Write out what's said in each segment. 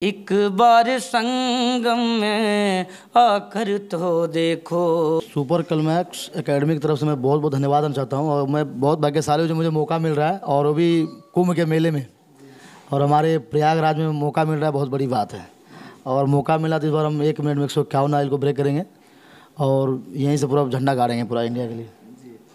एक बार संगम में आकर तो देखो। सुपर क्लाइमैक्स एकेडमी की तरफ से मैं बहुत बहुत धन्यवाद देना चाहता हूँ और मैं बहुत भाग्यशाली हूँ जो मुझे मौका मिल रहा है और वो भी कुंभ के मेले में और हमारे प्रयागराज में मौका मिल रहा है, बहुत बड़ी बात है। और मौका मिला तो इस बार हम 1 मिनट में 151 आइल को ब्रेक करेंगे और यहीं से पूरा झंडा गाड़ेंगे पूरा इंडिया के लिए।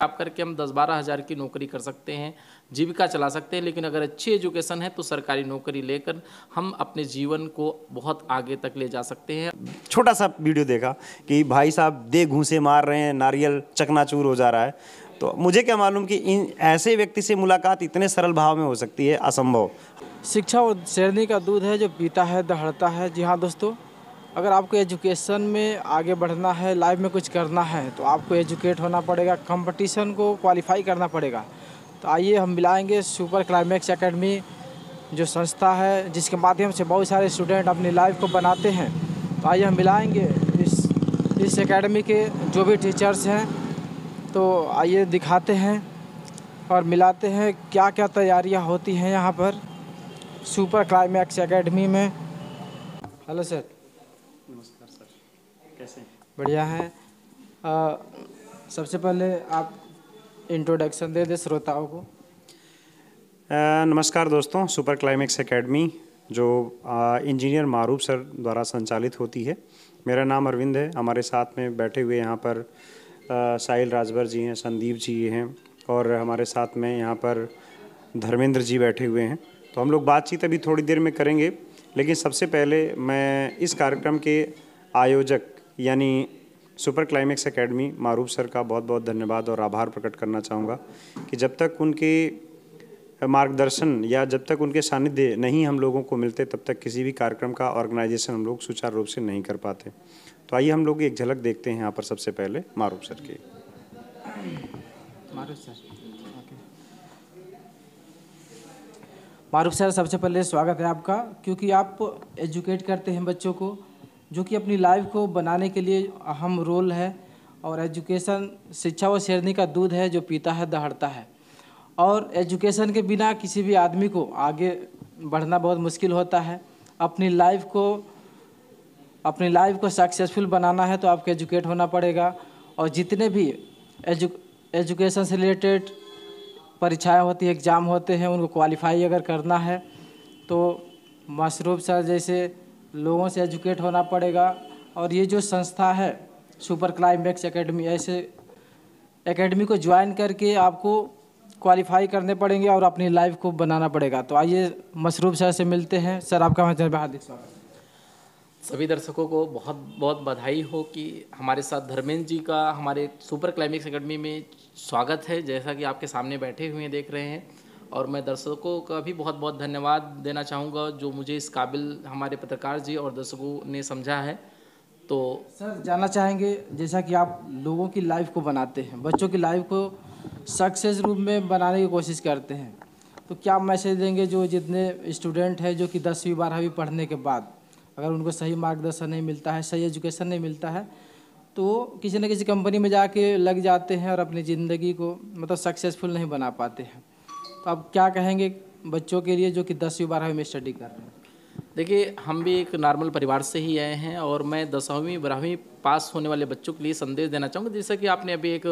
आप करके हम 10-12 हज़ार की नौकरी कर सकते हैं, जीविका चला सकते हैं, लेकिन अगर अच्छी एजुकेशन है तो सरकारी नौकरी लेकर हम अपने जीवन को बहुत आगे तक ले जा सकते हैं। छोटा सा वीडियो देखा कि भाई साहब दे घूंसे मार रहे हैं, नारियल चकनाचूर हो जा रहा है, तो मुझे क्या मालूम कि इन ऐसे व्यक्ति से मुलाकात इतने सरल भाव में हो सकती है, असंभव। शिक्षा वो शेरनी का दूध है जो पीता है दहाड़ता है। जी हाँ दोस्तों, अगर आपको एजुकेशन में आगे बढ़ना है, लाइफ में कुछ करना है, तो आपको एजुकेट होना पड़ेगा, कंपटीशन को क्वालिफाई करना पड़ेगा। तो आइए हम मिलाएंगे सुपर क्लाइमैक्स एकेडमी जो संस्था है जिसके माध्यम से बहुत सारे स्टूडेंट अपनी लाइफ को बनाते हैं। तो आइए हम मिलाएंगे इस एकेडमी के जो भी टीचर्स हैं, तो आइए दिखाते हैं और मिलाते हैं क्या क्या तैयारियां होती हैं यहाँ पर सुपर क्लाइमैक्स एकेडमी में। Hello sir. नमस्कार सर, कैसे हैं? बढ़िया है। सबसे पहले आप इंट्रोडक्शन दे श्रोताओं को। नमस्कार दोस्तों, सुपर क्लाइमैक्स एकेडमी जो इंजीनियर मारूफ सर द्वारा संचालित होती है। मेरा नाम अरविंद है। हमारे साथ में बैठे हुए यहाँ पर साहिल राजभर जी हैं, संदीप जी हैं और हमारे साथ में यहाँ पर धर्मेंद्र जी बैठे हुए हैं। तो हम लोग बातचीत अभी थोड़ी देर में करेंगे, लेकिन सबसे पहले मैं इस कार्यक्रम के आयोजक यानी सुपर क्लाइमैक्स एकेडमी मारूफ सर का बहुत बहुत धन्यवाद और आभार प्रकट करना चाहूँगा कि जब तक उनके मार्गदर्शन या जब तक उनके सानिध्य नहीं हम लोगों को मिलते, तब तक किसी भी कार्यक्रम का ऑर्गेनाइजेशन हम लोग सुचारू रूप से नहीं कर पाते। तो आइए हम लोग एक झलक देखते हैं यहाँ पर सबसे पहले मारूफ सर की। मारूफ सर, सबसे पहले स्वागत है आपका, क्योंकि आप एजुकेट करते हैं बच्चों को, जो कि अपनी लाइफ को बनाने के लिए अहम रोल है। और एजुकेशन, शिक्षा वो शेरनी का दूध है जो पीता है दहाड़ता है। और एजुकेशन के बिना किसी भी आदमी को आगे बढ़ना बहुत मुश्किल होता है। अपनी लाइफ को सक्सेसफुल बनाना है तो आपको एजुकेट होना पड़ेगा। और जितने भी एजुकेशन से रिलेटेड परीक्षाएं होती है, एग्ज़ाम होते हैं, उनको क्वालिफाई अगर करना है तो मारूफ सर जैसे लोगों से एजुकेट होना पड़ेगा। और ये जो संस्था है सुपर क्लाइमैक्स एकेडमी, ऐसे एकेडमी को ज्वाइन करके आपको क्वालिफाई करने पड़ेंगे और अपनी लाइफ को बनाना पड़ेगा। तो आइए मारूफ सर से मिलते हैं। सर, आपका हार्दिक स्वागत। सभी दर्शकों को बहुत बहुत बधाई हो कि हमारे साथ धर्मेंद्र जी का हमारे सुपर क्लाइमैक्स एकेडमी में स्वागत है, जैसा कि आपके सामने बैठे हुए देख रहे हैं। और मैं दर्शकों का भी बहुत बहुत धन्यवाद देना चाहूँगा जो मुझे इस काबिल हमारे पत्रकार जी और दर्शकों ने समझा है। तो सर, जानना चाहेंगे, जैसा कि आप लोगों की लाइफ को बनाते हैं, बच्चों की लाइफ को सक्सेस रूप में बनाने की कोशिश करते हैं, तो क्या मैसेज देंगे जो जितने स्टूडेंट हैं जो कि 10वीं 12वीं पढ़ने के बाद अगर उनको सही मार्गदर्शन नहीं मिलता है, सही एजुकेशन नहीं मिलता है, तो किसी न किसी कंपनी में जाके लग जाते हैं और अपनी ज़िंदगी को मतलब सक्सेसफुल नहीं बना पाते हैं। तो आप क्या कहेंगे बच्चों के लिए जो कि 10वीं 12वीं में स्टडी कर रहे हैं? देखिए, हम भी एक नॉर्मल परिवार से ही आए हैं और मैं 10वीं 12वीं पास होने वाले बच्चों के लिए संदेश देना चाहूँगा। जैसा कि आपने अभी एक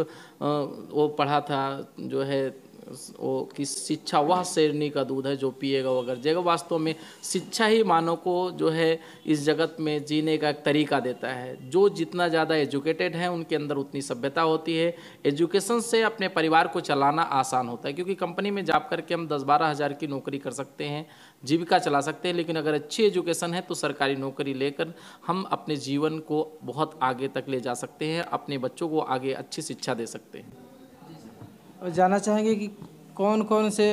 वो पढ़ा था जो है वो कि शिक्षा वह शेरनी का दूध है जो पिएगा वो गरजेगा। वास्तव में शिक्षा ही मानव को जो है इस जगत में जीने का एक तरीका देता है। जो जितना ज़्यादा एजुकेटेड है उनके अंदर उतनी सभ्यता होती है। एजुकेशन से अपने परिवार को चलाना आसान होता है, क्योंकि कंपनी में जॉब करके हम 10-12 हज़ार की नौकरी कर सकते हैं, जीविका चला सकते हैं, लेकिन अगर अच्छी एजुकेशन है तो सरकारी नौकरी लेकर हम अपने जीवन को बहुत आगे तक ले जा सकते हैं, अपने बच्चों को आगे अच्छी शिक्षा दे सकते हैं। और जानना चाहेंगे कि कौन कौन से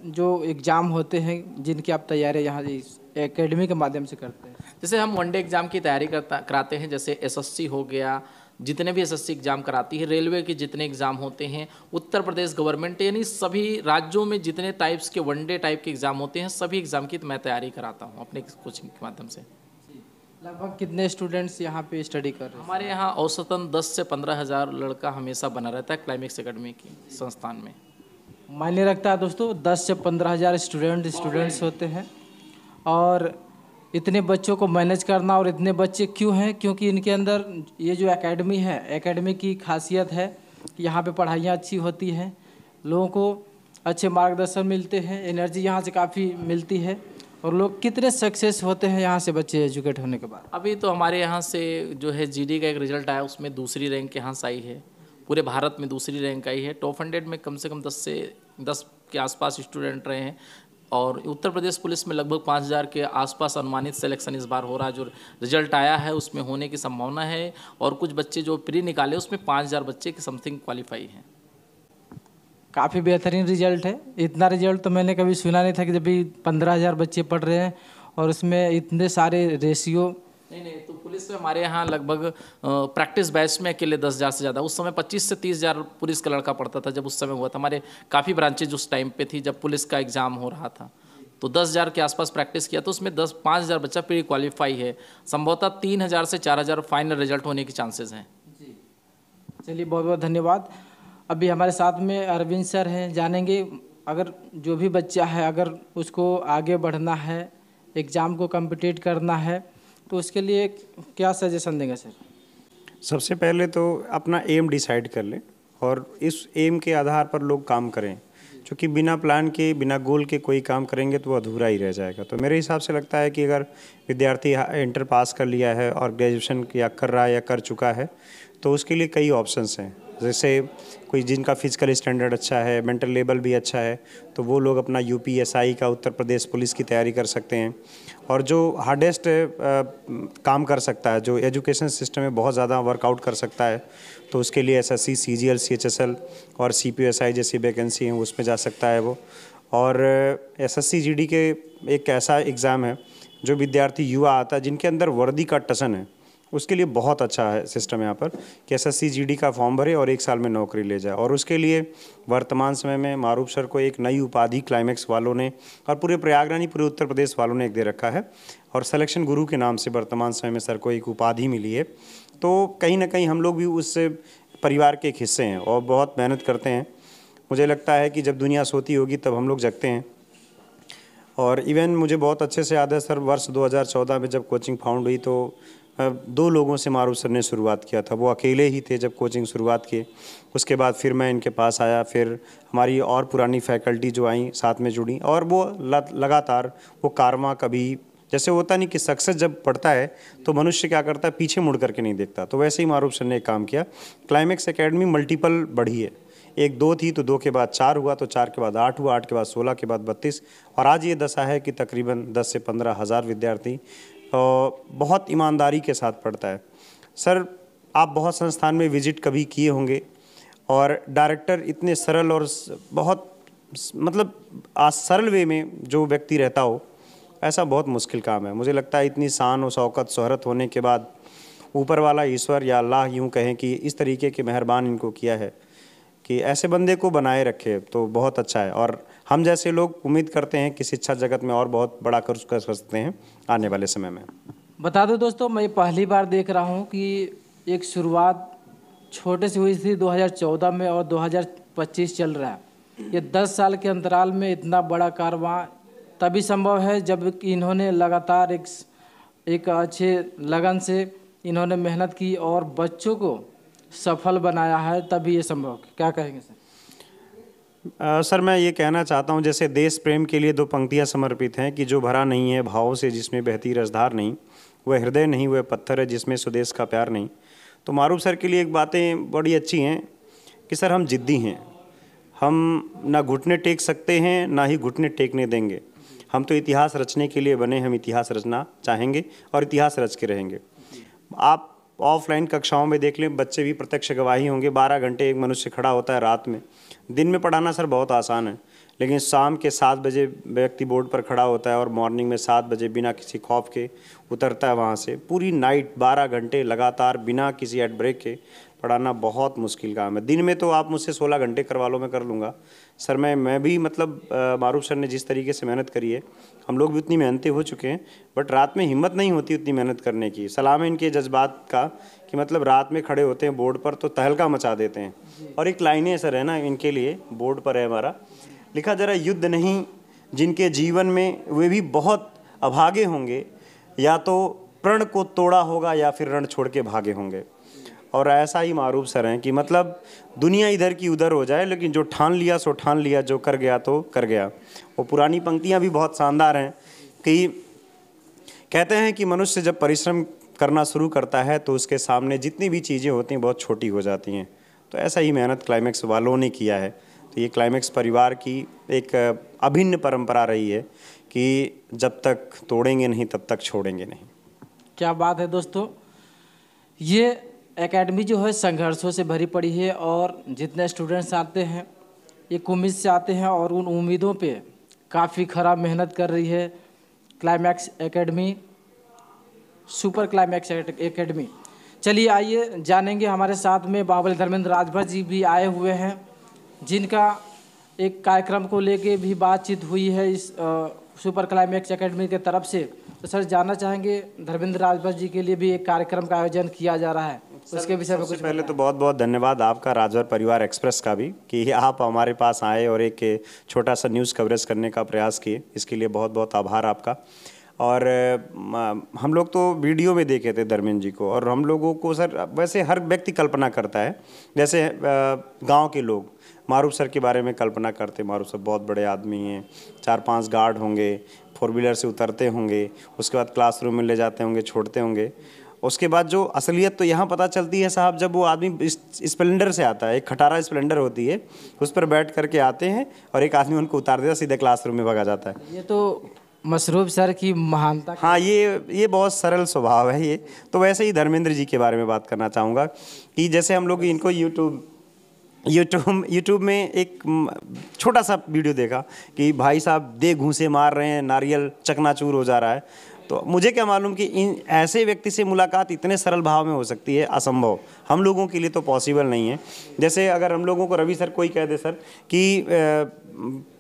जो एग्ज़ाम होते हैं जिनकी आप तैयारी यहाँ इस एकेडमी के माध्यम से करते हैं? जैसे हम वनडे एग्ज़ाम की तैयारी कराते हैं, जैसे एसएससी हो गया, जितने भी एसएससी एग्ज़ाम कराती है, रेलवे के जितने एग्ज़ाम होते हैं, उत्तर प्रदेश गवर्नमेंट यानी सभी राज्यों में जितने टाइप्स के वनडे टाइप के एग्ज़ाम होते हैं, सभी एग्ज़ाम की मैं तैयारी कराता हूँ अपने कोचिंग के माध्यम से। लगभग कितने स्टूडेंट्स यहाँ पे स्टडी कर रहे हैं? हमारे यहाँ औसतन 10 से 15 हज़ार लड़का हमेशा बना रहता है क्लाइमैक्स एकेडमी की संस्थान में। मायने रखता है दोस्तों, 10 से 15 हज़ार स्टूडेंट्स होते हैं। और इतने बच्चों को मैनेज करना, और इतने बच्चे क्यों हैं? क्योंकि इनके अंदर ये जो एकेडमी है, एकेडमी की खासियत है कि यहाँ पे पढ़ाइयाँ अच्छी होती हैं, लोगों को अच्छे मार्गदर्शन मिलते हैं, एनर्जी यहाँ से काफ़ी मिलती है। और लोग कितने सक्सेस होते हैं यहाँ से बच्चे एजुकेट होने के बाद? अभी तो हमारे यहाँ से जो है जीडी का एक रिजल्ट आया, उसमें दूसरी रैंक यहाँ से आई है, पूरे भारत में दूसरी रैंक आई है। टॉप 100 में कम से कम 10 के आसपास स्टूडेंट रहे हैं, और उत्तर प्रदेश पुलिस में लगभग 5000 के आसपास अनुमानित सिलेक्शन इस बार हो रहा है। जो रिजल्ट आया है उसमें होने की संभावना है, और कुछ बच्चे जो प्री निकाले उसमें 5000 बच्चे के समथिंग क्वालिफाई हैं। काफ़ी बेहतरीन रिजल्ट है। इतना रिजल्ट तो मैंने कभी सुना नहीं था कि जब भी 15,000 बच्चे पढ़ रहे हैं और उसमें इतने सारे रेशियो। नहीं, तो पुलिस में हमारे यहाँ लगभग प्रैक्टिस बैच में अकेले 10,000 से ज़्यादा, उस समय 25 से 30,000 पुलिस का लड़का पढ़ता था जब उस समय हुआ था। हमारे काफ़ी ब्रांचेज उस टाइम पे थी जब पुलिस का एग्ज़ाम हो रहा था, तो 10,000 के आसपास प्रैक्टिस किया, तो उसमें 5,000 बच्चा प्री क्वालिफाई है। संभवतः 3,000 से 4,000 फाइनल रिजल्ट होने के चांसेस हैं। चलिए, बहुत बहुत धन्यवाद। अभी हमारे साथ में अरविंद सर हैं, जानेंगे अगर जो भी बच्चा है अगर उसको आगे बढ़ना है, एग्ज़ाम को कम्पिटिट करना है, तो उसके लिए क्या सजेशन देंगे सर? सबसे पहले तो अपना एम डिसाइड कर लें और इस एम के आधार पर लोग काम करें, क्योंकि बिना प्लान के, बिना गोल के कोई काम करेंगे तो वो अधूरा ही रह जाएगा। तो मेरे हिसाब से लगता है कि अगर विद्यार्थी इंटर पास कर लिया है और ग्रेजुएशन या कर रहा है या कर चुका है, तो उसके लिए कई ऑप्शंस हैं। जैसे कोई जिनका फिजिकल स्टैंडर्ड अच्छा है, मेंटल लेवल भी अच्छा है, तो वो लोग अपना यूपीएसआई का, उत्तर प्रदेश पुलिस की तैयारी कर सकते हैं। और जो हार्डेस्ट काम कर सकता है, जो एजुकेशन सिस्टम में बहुत ज़्यादा वर्कआउट कर सकता है, तो उसके लिए एसएससी, सीजीएल, सीएचएसएल और सीपीएसआई जैसी वैकेंसी हैं, उसमें जा सकता है वो। और एसएससी जीडी के एक ऐसा एग्ज़ाम है जो विद्यार्थी युवा आता है जिनके अंदर वर्दी का टसन है, उसके लिए बहुत अच्छा है सिस्टम यहाँ पर कि एसएससी जीडी का फॉर्म भरे और 1 साल में नौकरी ले जाए। और उसके लिए वर्तमान समय में मारूफ सर को एक नई उपाधि क्लाइमेक्स वालों ने और पूरे प्रयागराज, पूरे उत्तर प्रदेश वालों ने एक दे रखा है, और सिलेक्शन गुरु के नाम से वर्तमान समय में सर को एक उपाधि मिली है। तो कहीं ना कहीं हम लोग भी उस परिवार के एक हिस्से हैं और बहुत मेहनत करते हैं। मुझे लगता है कि जब दुनिया सोती होगी तब हम लोग जगते हैं। और इवन मुझे बहुत अच्छे से याद है सर, वर्ष 2014 में जब कोचिंग फाउंड हुई तो 2 लोगों से मारूफ सर ने शुरुआत किया था। वो अकेले ही थे जब कोचिंग शुरुआत की। उसके बाद फिर मैं इनके पास आया, फिर हमारी और पुरानी फैकल्टी जो आई साथ में जुड़ी, और वो लगातार वो कारवां, कभी जैसे होता नहीं कि सक्सेस जब पड़ता है तो मनुष्य क्या करता है, पीछे मुड़ करके नहीं देखता, तो वैसे ही मारूफ सर ने एक काम किया। क्लाइमेक्स एकेडमी मल्टीपल बढ़ी है, 1-2 थी तो 2 के बाद 4 हुआ, तो 4 के बाद 8 हुआ, 8 के बाद 16 के बाद 32, और आज ये दशा है कि तकरीबन 10 से 15 हज़ार विद्यार्थी बहुत ईमानदारी के साथ पढ़ता है। सर, आप बहुत संस्थान में विजिट कभी किए होंगे, और डायरेक्टर इतने सरल और बहुत मतलब सरल वे में जो व्यक्ति रहता हो, ऐसा बहुत मुश्किल काम है। मुझे लगता है इतनी शान और शौकत शोहरत होने के बाद ऊपर वाला ईश्वर या अल्लाह यूँ कहें कि इस तरीके के मेहरबान इनको किया है कि ऐसे बंदे को बनाए रखे, तो बहुत अच्छा है। और हम जैसे लोग उम्मीद करते हैं कि शिक्षा जगत में और बहुत बड़ा कर सकते हैं आने वाले समय में। बता दो दोस्तों, मैं पहली बार देख रहा हूँ कि एक शुरुआत छोटे से हुई थी 2014 में और 2025 चल रहा है। ये 10 साल के अंतराल में इतना बड़ा कारवां तभी संभव है जब इन्होंने लगातार एक अच्छे लगन से इन्होंने मेहनत की और बच्चों को सफल बनाया है, तभी ये संभव। क्या कहेंगे सर? सर, मैं ये कहना चाहता हूँ, जैसे देश प्रेम के लिए 2 पंक्तियाँ समर्पित हैं कि जो भरा नहीं है भावों से, जिसमें बहती रसधार नहीं, वह हृदय नहीं, वह पत्थर है जिसमें स्वदेश का प्यार नहीं। तो मारूफ सर के लिए एक बातें बड़ी अच्छी हैं कि सर हम जिद्दी हैं, हम ना घुटने टेक सकते हैं ना ही घुटने टेकने देंगे। हम तो इतिहास रचने के लिए बने, हम इतिहास रचना चाहेंगे और इतिहास रच के रहेंगे। आप ऑफलाइन कक्षाओं में देख लें, बच्चे भी प्रत्यक्ष गवाही होंगे। 12 घंटे एक मनुष्य खड़ा होता है रात में। दिन में पढ़ाना सर बहुत आसान है, लेकिन शाम के 7 बजे व्यक्ति बोर्ड पर खड़ा होता है और मॉर्निंग में 7 बजे बिना किसी खौफ के उतरता है वहाँ से। पूरी नाइट 12 घंटे लगातार बिना किसी एड ब्रेक के पढ़ाना बहुत मुश्किल काम है। दिन में तो आप मुझसे 16 घंटे करवा लो, मैं कर लूँगा सर। मैं भी मतलब मारूफ सर ने जिस तरीके से मेहनत करी है, हम लोग भी उतनी मेहनती हो चुके हैं, बट रात में हिम्मत नहीं होती उतनी मेहनत करने की। सलाम है इनके जज्बात का कि मतलब रात में खड़े होते हैं बोर्ड पर तो तहलका मचा देते हैं। और एक लाइनें सर है ना इनके लिए, बोर्ड पर है हमारा लिखा, जरा युद्ध नहीं जिनके जीवन में वे भी बहुत अभागे होंगे, या तो प्रण को तोड़ा होगा या फिर रण छोड़ के भागे होंगे। और ऐसा ही मारूफ सर हैं कि मतलब दुनिया इधर की उधर हो जाए, लेकिन जो ठान लिया सो ठान लिया, जो कर गया तो कर गया। वो पुरानी पंक्तियाँ भी बहुत शानदार हैं कि कहते हैं कि मनुष्य जब परिश्रम करना शुरू करता है तो उसके सामने जितनी भी चीज़ें होती हैं बहुत छोटी हो जाती हैं। तो ऐसा ही मेहनत क्लाइमेक्स वालों ने किया है। तो ये क्लाइमेक्स परिवार की एक अभिन्न परंपरा रही है कि जब तक तोड़ेंगे नहीं तब तक छोड़ेंगे नहीं। क्या बात है दोस्तों, ये एकेडमी जो है संघर्षों से भरी पड़ी है और जितने स्टूडेंट्स आते हैं एक उम्मीद से आते हैं और उन उम्मीदों पे काफ़ी खराब मेहनत कर रही है climax academy, super climax academy. चलिए आइए जानेंगे, हमारे साथ में बाहुबली धर्मेंद्र राजभर जी भी आए हुए हैं जिनका एक कार्यक्रम को लेके भी बातचीत हुई है इस सुपर क्लाइमैक्स एकेडमी के तरफ से। तो सर जानना चाहेंगे धर्मेंद्र राजभर जी के लिए भी एक कार्यक्रम का आयोजन किया जा रहा है, उसके विषय में कुछ। पहले तो बहुत बहुत धन्यवाद आपका राजभर परिवार एक्सप्रेस का भी कि आप हमारे पास आए और एक छोटा सा न्यूज़ कवरेज करने का प्रयास किए, इसके लिए बहुत बहुत आभार आपका। और हम लोग तो वीडियो में देखे थे धर्मेंद्र जी को, और हम लोगों को सर वैसे हर व्यक्ति कल्पना करता है, जैसे गांव के लोग मारूफ सर के बारे में कल्पना करते, मारूफ सर बहुत बड़े आदमी हैं, 4-5 गार्ड होंगे, 4 व्हीलर से उतरते होंगे, उसके बाद क्लासरूम में ले जाते होंगे, छोड़ते होंगे। उसके बाद जो असलियत तो यहाँ पता चलती है साहब, जब वो आदमी स्प्लेंडर से आता है, एक खटारा स्प्लेंडर होती है, उस पर बैठ करके आते हैं और एक आदमी उनको उतार देता, सीधे क्लासरूम में भगा जाता है। ये तो मसरूफ सर की महानता। हाँ, ये बहुत सरल स्वभाव है ये। तो वैसे ही धर्मेंद्र जी के बारे में बात करना चाहूँगा कि जैसे हम लोग इनको यूट्यूब में एक छोटा सा वीडियो देखा कि भाई साहब दे घूंसे मार रहे हैं, नारियल चकनाचूर हो जा रहा है। तो मुझे क्या मालूम कि इन ऐसे व्यक्ति से मुलाकात इतने सरल भाव में हो सकती है, असंभव, हम लोगों के लिए तो पॉसिबल नहीं है। जैसे अगर हम लोगों को रवि सर कोई कह दे सर कि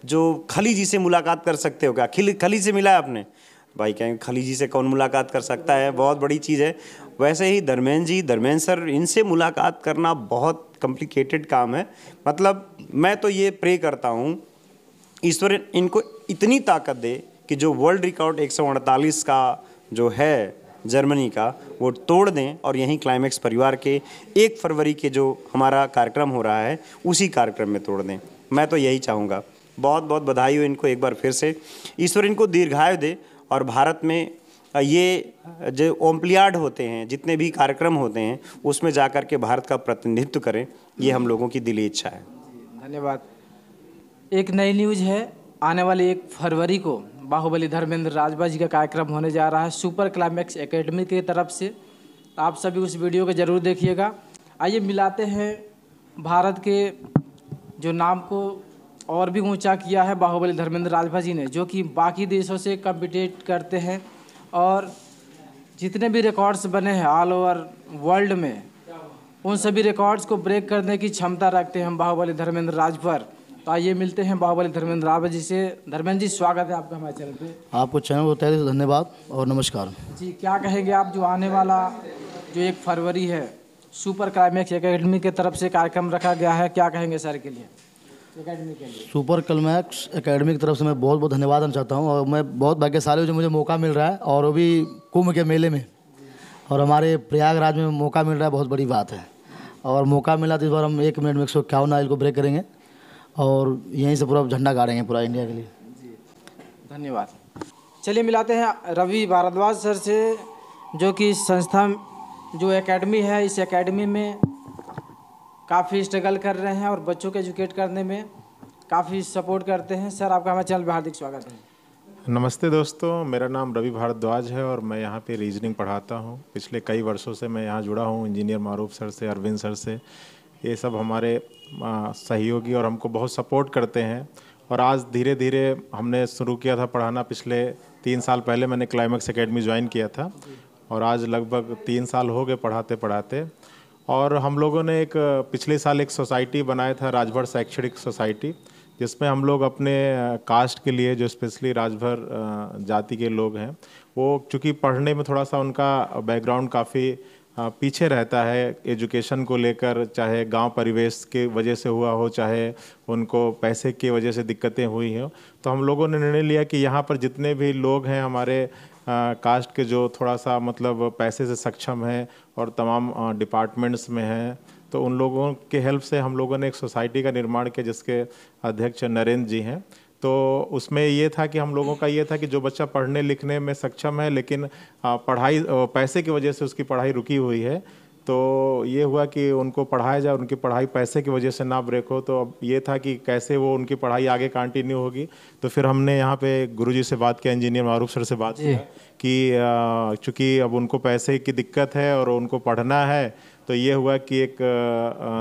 जो खली जी से मुलाकात कर सकते हो क्या, खली से मिला है आपने, भाई कहेंगे खली जी से कौन मुलाकात कर सकता है, बहुत बड़ी चीज़ है। वैसे ही धर्मेंद्र सर, इनसे मुलाकात करना बहुत कॉम्प्लिकेटेड काम है। मतलब मैं तो ये प्रे करता हूँ ईश्वर इनको इतनी ताकत दे कि जो वर्ल्ड रिकॉर्ड 148 का जो है जर्मनी का, वो तोड़ दें और यहीं क्लाइमैक्स परिवार के 1 फरवरी के जो हमारा कार्यक्रम हो रहा है उसी कार्यक्रम में तोड़ दें। मैं तो यही चाहूँगा। बहुत बहुत बधाई हो इनको एक बार फिर से, ईश्वर इनको दीर्घायु दे और भारत में ये जो ओलंपियाड होते हैं, जितने भी कार्यक्रम होते हैं, उसमें जाकर के भारत का प्रतिनिधित्व करें, ये हम लोगों की दिली इच्छा है। धन्यवाद। एक नई न्यूज़ है, आने वाली 1 फरवरी को बाहुबली धर्मेंद्र राजभर जी का कार्यक्रम होने जा रहा है सुपर क्लाइमैक्स एकेडमी की तरफ से। आप सभी उस वीडियो को ज़रूर देखिएगा। आइए मिलाते हैं भारत के जो नाम को और भी ऊंचा किया है बाहुबली धर्मेंद्र राजभर जी ने, जो कि बाकी देशों से कम्पिटेट करते हैं और जितने भी रिकॉर्ड्स बने हैं ऑल ओवर वर्ल्ड में, उन सभी रिकॉर्ड्स को ब्रेक करने की क्षमता रखते हैं बाहुबली धर्मेंद्र राजभर। तो आइए मिलते हैं बाहुबली धर्मेंद्र राजभर जी से। धर्मेंद्र जी, स्वागत है आपका हमारे चैनल पे। आपको चैनल को तहे दिल से धन्यवाद और नमस्कार जी। क्या कहेंगे आप, जो आने वाला जो 1 फरवरी है सुपर क्लाइमैक्स एकेडमी की तरफ से कार्यक्रम रखा गया है, क्या कहेंगे सर के लिए, एकेडमी के लिए? सुपर क्लाइमैक्स एकेडमी की तरफ से मैं बहुत बहुत धन्यवाद देना चाहता हूँ और मैं बहुत भाग्यशाली हूँ जो मुझे मौका मिल रहा है, और वो भी कुंभ के मेले में, और हमारे प्रयागराज में मौका मिल रहा है, बहुत बड़ी बात है। और मौका मिला तो इस बार हम 1 मिनट में 151 आइल को ब्रेक करेंगे और यहीं से पूरा झंडा गाड़ेंगे पूरा इंडिया के लिए। जी धन्यवाद। चलिए मिलाते हैं रवि भारद्वाज सर से, जो कि संस्था जो एकेडमी है, इस एकेडमी में काफ़ी स्ट्रगल कर रहे हैं और बच्चों को एजुकेट करने में काफ़ी सपोर्ट करते हैं। सर आपका हमारे चैनल पर हार्दिक स्वागत है। नमस्ते दोस्तों, मेरा नाम रवि भारद्वाज है और मैं यहाँ पे रीजनिंग पढ़ाता हूँ। पिछले कई वर्षों से मैं यहाँ जुड़ा हूँ, इंजीनियर मारूफ सर से, अरविंद सर से। ये सब हमारे सहयोगी और हमको बहुत सपोर्ट करते हैं। और आज धीरे धीरे हमने शुरू किया था पढ़ाना, पिछले 3 साल पहले मैंने क्लाइमैक्स एकेडमी ज्वाइन किया था और आज लगभग 3 साल हो गए पढ़ाते पढ़ाते। और हम लोगों ने एक पिछले साल एक सोसाइटी बनाया था, राजभर शैक्षणिक सोसाइटी, जिसमें हम लोग अपने कास्ट के लिए, जो स्पेशली राजभर जाति के लोग हैं, वो चूँकि पढ़ने में थोड़ा सा उनका बैकग्राउंड काफ़ी पीछे रहता है एजुकेशन को लेकर, चाहे गांव परिवेश के वजह से हुआ हो, चाहे उनको पैसे की वजह से दिक्कतें हुई हो, तो हम लोगों ने निर्णय लिया कि यहाँ पर जितने भी लोग हैं हमारे कास्ट के जो थोड़ा सा मतलब पैसे से सक्षम हैं और तमाम डिपार्टमेंट्स में हैं, तो उन लोगों के हेल्प से हम लोगों ने एक सोसाइटी का निर्माण किया जिसके अध्यक्ष नरेंद्र जी हैं। तो उसमें ये था कि हम लोगों का ये था कि जो बच्चा पढ़ने लिखने में सक्षम है लेकिन पढ़ाई पैसे की वजह से उसकी पढ़ाई रुकी हुई है, तो ये हुआ कि उनको पढ़ाया जाए, उनकी पढ़ाई पैसे की वजह से ना ब्रेक हो। तो अब ये था कि कैसे वो उनकी पढ़ाई आगे कंटिन्यू होगी। तो फिर हमने यहाँ पे गुरुजी से बात किया, इंजीनियर मारूफ सर से बात किया कि चूँकि अब उनको पैसे की दिक्कत है और उनको पढ़ना है, तो ये हुआ कि एक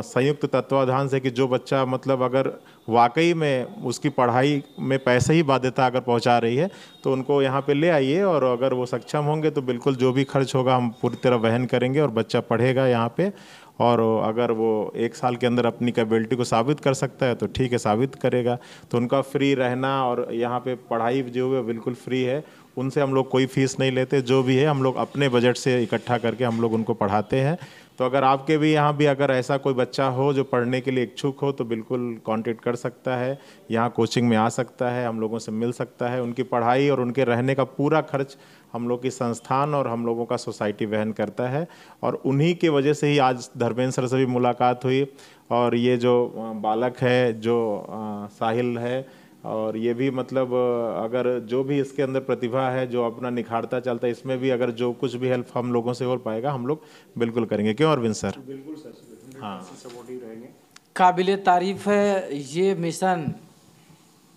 संयुक्त तत्वाधान से कि जो बच्चा मतलब अगर वाकई में उसकी पढ़ाई में पैसे ही बाध्यता अगर पहुंचा रही है तो उनको यहाँ पे ले आइए, और अगर वो सक्षम होंगे तो बिल्कुल जो भी खर्च होगा हम पूरी तरह वहन करेंगे और बच्चा पढ़ेगा यहाँ पे। और अगर वो 1 साल के अंदर अपनी कैपेबिलिटी को साबित कर सकता है तो ठीक है, साबित करेगा। तो उनका फ्री रहना और यहाँ पे पढ़ाई जो है बिल्कुल फ्री है, उनसे हम लोग कोई फीस नहीं लेते, जो भी है हम लोग अपने बजट से इकट्ठा करके हम लोग उनको पढ़ाते हैं। तो अगर आपके भी यहाँ भी अगर ऐसा कोई बच्चा हो जो पढ़ने के लिए इच्छुक हो तो बिल्कुल कांटेक्ट कर सकता है, यहाँ कोचिंग में आ सकता है, हम लोगों से मिल सकता है। उनकी पढ़ाई और उनके रहने का पूरा खर्च हम लोग की संस्थान और हम लोगों का सोसाइटी वहन करता है। और उन्हीं की वजह से ही आज धर्मेंद्र सर से भी मुलाकात हुई, और ये जो बालक है जो साहिल है, और ये भी मतलब अगर जो भी इसके अंदर प्रतिभा है जो अपना निखारता चलता है, इसमें भी अगर जो कुछ भी हेल्प हम लोगों से हो पाएगा हम लोग बिल्कुल करेंगे। क्यों अरविंद सर? बिल्कुल सर, हाँ, सपोर्टिव रहेंगे। काबिल तारीफ़ है ये मिशन।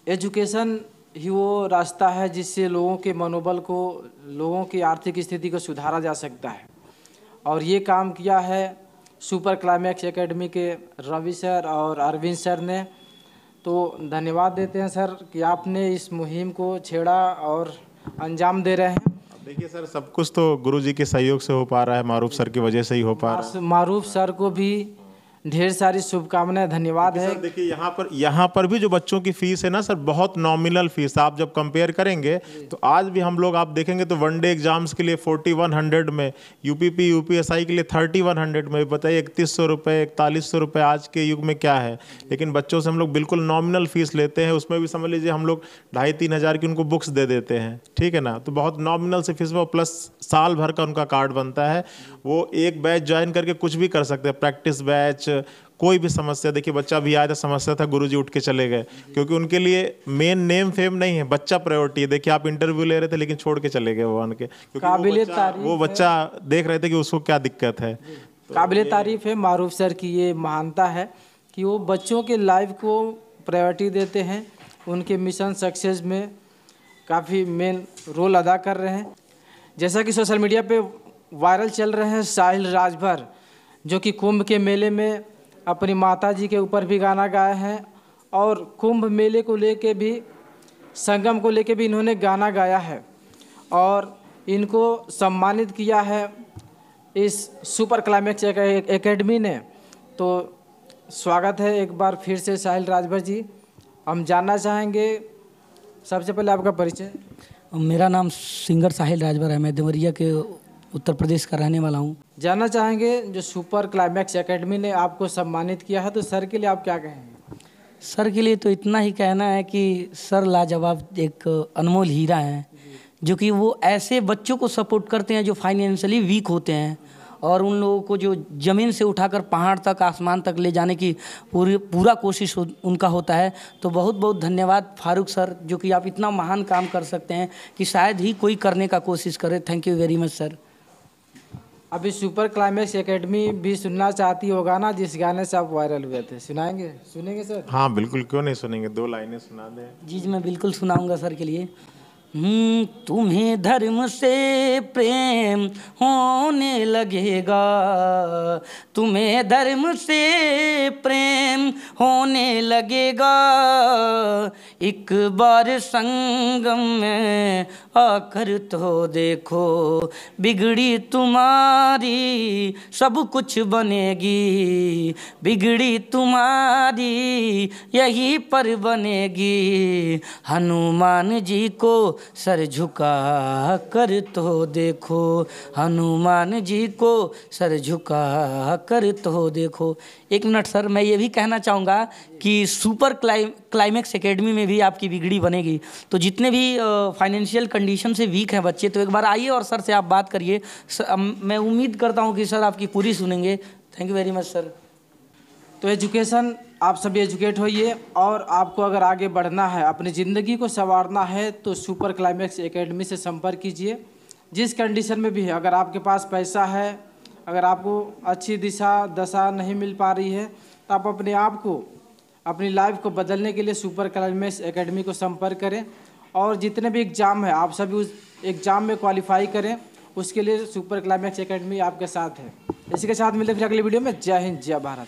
एजुकेशन ही वो रास्ता है जिससे लोगों के मनोबल को, लोगों की आर्थिक स्थिति को सुधारा जा सकता है। और ये काम किया है सुपर क्लाइमैक्स एकेडमी के रवि सर और अरविंद सर ने। तो धन्यवाद देते हैं सर कि आपने इस मुहिम को छेड़ा और अंजाम दे रहे हैं। देखिए सर, सब कुछ तो गुरुजी के सहयोग से हो पा रहा है, मारूफ सर की वजह से ही हो पा रहा है। मारूफ सर को भी ढेर सारी शुभकामनाएं, धन्यवाद है। देखिए यहाँ पर भी जो बच्चों की फीस है ना सर, बहुत नॉमिनल फीस। आप जब कंपेयर करेंगे तो आज भी हम लोग आप देखेंगे तो वनडे एग्जाम्स के लिए 4100 में, यूपीपी यूपीएसआई के लिए 3100 में, बताइए 3100 रुपये 4100 रुपये आज के युग में क्या है। लेकिन बच्चों से हम लोग बिल्कुल नॉमिनल फीस लेते हैं, उसमें भी समझ लीजिए हम लोग 2500-3000 हज़ार की उनको बुक्स दे देते हैं, ठीक है ना। तो बहुत नॉमिनल से फीस में, प्लस साल भर का उनका कार्ड बनता है। वो एक बैच ज्वाइन करके कुछ भी कर सकते हैं, प्रैक्टिस बैच, कोई भी समस्या। देखिए बच्चा भी आया था, समस्या था, गुरुजी उठ के चले गए, क्योंकि उनके लिए मेन नेम फेम नहीं है, बच्चा प्रायोरिटी है। देखिए आप इंटरव्यू ले रहे थे लेकिन छोड़ के चले गए भगवान के, क्योंकि वो बच्चा देख रहे थे कि उसको क्या दिक्कत है। काबिल तारीफ है मारूफ सर की ये महानता है कि वो बच्चों के लाइफ को प्रायोरिटी देते हैं, उनके मिशन सक्सेस में काफ़ी मेन रोल अदा कर रहे हैं। जैसा कि सोशल मीडिया पे वायरल चल रहे हैं साहिल राजभर, जो कि कुंभ के मेले में अपनी माता जी के ऊपर भी गाना गाए हैं, और कुंभ मेले को लेके भी, संगम को लेके भी इन्होंने गाना गाया है, और इनको सम्मानित किया है इस सुपर क्लाइमैक्स एकेडमी ने। तो स्वागत है एक बार फिर से साहिल राजभर जी। हम जानना चाहेंगे सबसे पहले आपका परिचय। मेरा नाम सिंगर साहिल राजभर है, मैं देवरिया के उत्तर प्रदेश का रहने वाला हूँ। जानना चाहेंगे जो सुपर क्लाइमैक्स एकेडमी ने आपको सम्मानित किया है, तो सर के लिए आप क्या कहेंगे? सर के लिए तो इतना ही कहना है कि सर लाजवाब एक अनमोल हीरा हैं, जो कि वो ऐसे बच्चों को सपोर्ट करते हैं जो फाइनेंशियली वीक होते हैं, और उन लोगों को जो ज़मीन से उठाकर पहाड़ तक, आसमान तक ले जाने की पूरा कोशिश उनका होता है। तो बहुत बहुत धन्यवाद फारूक सर, जो कि आप इतना महान काम कर सकते हैं कि शायद ही कोई करने का कोशिश करे। Thank you very much sir. अभी सुपर क्लाइमैक्स एकेडमी भी सुनना चाहती होगा ना, जिस गाने से आप वायरल हुए थे, सुनेंगे सर? हाँ बिल्कुल, क्यों नहीं सुनेंगे, 2 लाइनें सुना दें। जी मैं बिल्कुल सुनाऊंगा सर के लिए। तुम्हें धर्म से प्रेम होने लगेगा, तुम्हें धर्म से प्रेम होने लगेगा, एक बार संगम में आकर तो देखो, बिगड़ी तुम्हारी सब कुछ बनेगी, बिगड़ी तुम्हारी यही पर बनेगी। हनुमान जी को सर झुका कर तो देखो, हनुमान जी को सर झुका कर तो देखो। एक मिनट सर, मैं ये भी कहना चाहूँगा कि सुपर क्लाइमेक्स एकेडमी में भी आपकी बिगड़ी बनेगी। तो जितने भी फाइनेंशियल कंडीशन से वीक हैं बच्चे, तो एक बार आइए और सर से आप बात करिए। मैं उम्मीद करता हूँ कि सर आपकी पूरी सुनेंगे। Thank you very much sir. तो एजुकेशन, आप सभी एजुकेट होइए, और आपको अगर आगे बढ़ना है, अपनी ज़िंदगी को संवारना है, तो सुपर क्लाइमेक्स एकेडमी से संपर्क कीजिए। जिस कंडीशन में भी है, अगर आपके पास पैसा है, अगर आपको अच्छी दशा नहीं मिल पा रही है, तो आप अपने आप को, अपनी लाइफ को बदलने के लिए सुपर क्लाइमेक्स एकेडमी को संपर्क करें। और जितने भी एग्ज़ाम है, आप सभी उस एग्ज़ाम में क्वालिफाई करें, उसके लिए सुपर क्लाइमेक्स एकेडमी आपके साथ है। इसी के साथ मिलते फिर अगले वीडियो में। जय हिंद, जय भारत।